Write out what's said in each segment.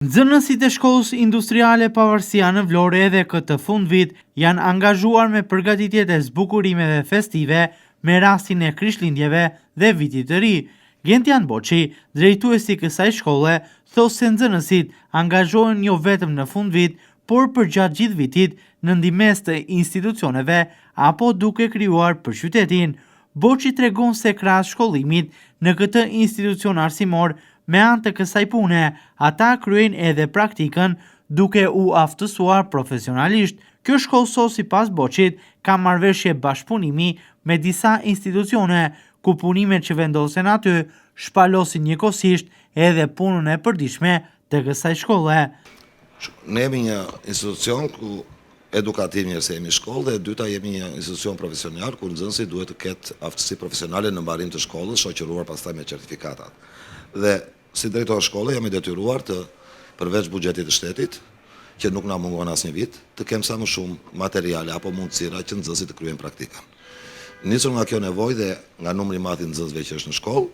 Nxënësit e shkollës industriale Pavarësia në Vlorë edhe këtë fundvit janë angazhuar me përgatitjet e zbukurimeve festive me rastin e Krishtlindjeve dhe Vitit të Ri. Gentian Boçi, drejtuesi i kësaj shkolle, thosë se nxënësit angazhohen jo vetëm në fundvit, por përgjatë gjithë vitit në ndihmës të institucioneve apo duke krijuar për qytetin. Boçi tregon se krahas shkollimit në këtë institucion arsimor, me anë të kësaj pune, ata kryejnë edhe praktikën duke u aftësuar profesionalisht. Kjo shkollë, sipas Boçit, ka marrëveshje bashkëpunimi me disa institucione, ku punimet që vendosen aty shpalosin njëkohësisht edhe punën e përditshme të kësaj shkolle. Ne jemi një institucion ku edukativ njërse jemi shkollë dhe dyta jemi një institucion profesional ku nxënësi duhet të ketë aftësi profesionale në mbarim të shkollës, shoqëruar pastaj me certifikatat. Dhe si drejtor shkolle jam i detyruar të, përveç buxhetit të shtetit, që nuk na mungon asnjë vit, të kem sa më shumë materiale apo mundësira që nxënësit të kryejnë praktikën. Nisur nga kjo nevojë dhe nga numri i madh i nxënësve që është në shkollë,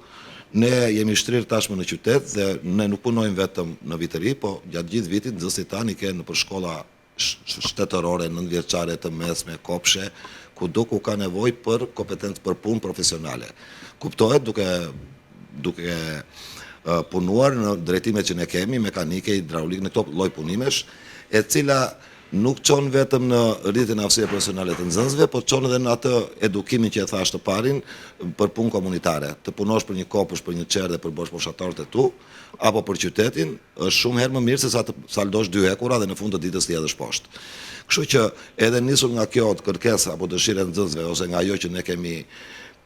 ne jemi shtrirë tashmë në qytet dhe ne nuk punojmë vetëm në Vit të Ri, po gjatë gjithë vitit nxënësit tanë kenë nëpër shkolla shtetërore, nëntëvjeçare, të mesme, kopshe, kudo ku ka nevojë për kompetencë për punë profesionale. Kuptohet duke punuar në drejtimet që ne kemi, mekanike, hidraulik, në këto lloj punimesh, e cila nuk çon vetëm në rritjen e aftësive profesionale të nxënësve, po çon edhe në atë edukimin që e thash të parin për punë komunitare. Të punosh për një kopësh, për një çerdhe, për bosh fshatarët e tu, apo për qytetin, është shumë herë më mirë se sa të saldosh 2 hekura dhe në fund të ditës të jedhësh poshtë. Kështu që edhe nisur nga kjo kërkesa apo dëshira e nxënësve ose nga ajo që ne kemi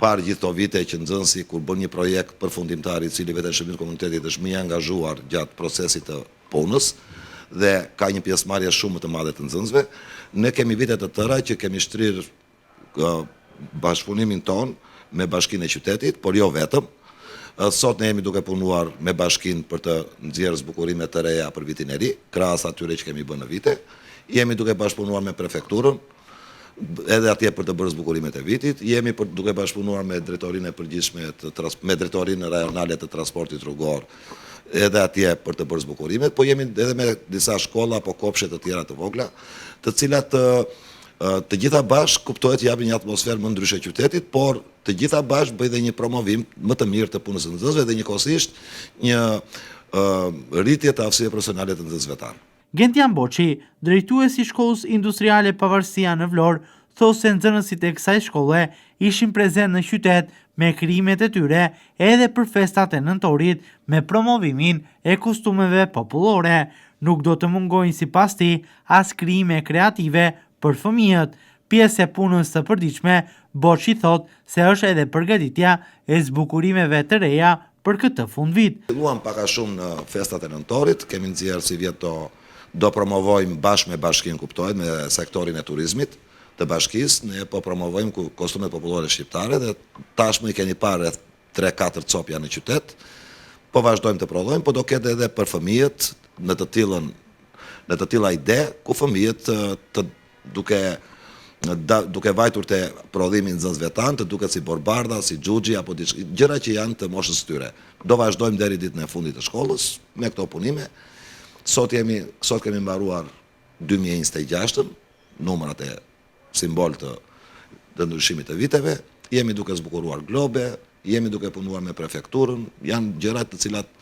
parë gjithë këto vite që nxënësi kur bën një projekt përfundimtar i cili vetë shërbim komunitetit është më i angazhuar gjatë procesit të punës dhe ka një pjesëmarrje shumë të madhe të nxënësve, ne kemi vite të tëra që kemi shtrirë bashkëpunimin ton me Bashkinë e Qytetit, por jo vetëm. Sot ne jemi duke punuar me Bashkinë për të nxjerrë zbukurime të reja për Vitin e Ri, krahas atyre që kemi bërë në vite. Jemi duke bashkëpunuar me prefekturën, edhe atje për të bërë zbukurimet e vitit, jemi duke bashkëpunuar me drejtorinë e përgjithshme me drejtorinë rajonale të transportit rrugor, edhe atje për të bërë zbukurimet, po jemi edhe me disa shkolla apo kopshe të tjera të vogla, të cilat të gjitha bashkë kuptohet japin një atmosferë më ndryshe qytetit, por të gjitha bashkë bëjnë dhe një promovim më të mirë të punës së nxënësve dhe njëkohësisht një rritje të aftësive profesionale të nxënësve tanë. Gentian Boçi, drejtuesi i shkollës industriale Pavarësia në Vlorë, thosë se nxënësit e kësaj shkolle ishin prezent në qytet me krijimet e tyre edhe për festat e nëntorit me promovimin e kostumeve popullore. Nuk do të mungojnë sipas tij as krijime kreative për fëmijët. Pjesë e punës së përditshme, Boçi thotë se është edhe përgatitja e zbukurimeve të reja për këtë fundvit. Filluam pak a shumë në festat e nëntorit, kemi nxjerrë si vjet do promovojmë bashkë me Bashkinë, kuptohet, me sektorin e turizmit të bashkisë, ne po promovojmë kostumet popullore shqiptare dhe tashmë i keni parë rreth 3-4 copja në qytet. Po vazhdojmë të prodhojmë, po do ketë edhe për fëmijët në të tilla ide ku fëmijët duke vajtur te prodhimi i nxënësve tanë, të duket si borbarda, si xhuxhi apo gjëra që janë të moshës tyre. Do vazhdojmë deri ditën e fundit të shkollës me këto punime. Sot kemi mbaruar 2026, numrat e simbol të ndryshimit të viteve, jemi duke zbukuruar globe, jemi duke punuar me prefekturën, janë gjërat të cilat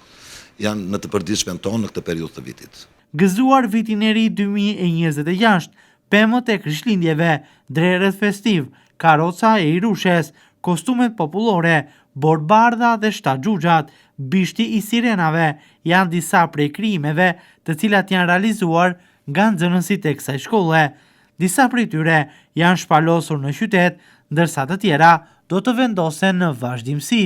janë në të përditshmen tonë në këtë periudhë të vitit. Gëzuar Vitin e Ri 2026, pemët e Krishtlindjeve, drerët festiv, karroca e Irushes, kostumet popullore, borbarda dhe shtaxhuxhat, bishti i sirenave janë disa prej krijimeve të cilat janë realizuar nga nxënësit e kësaj shkolle. Disa prej tyre janë shpalosur në qytet, ndërsa të tjera do të vendosen në vazhdimsi.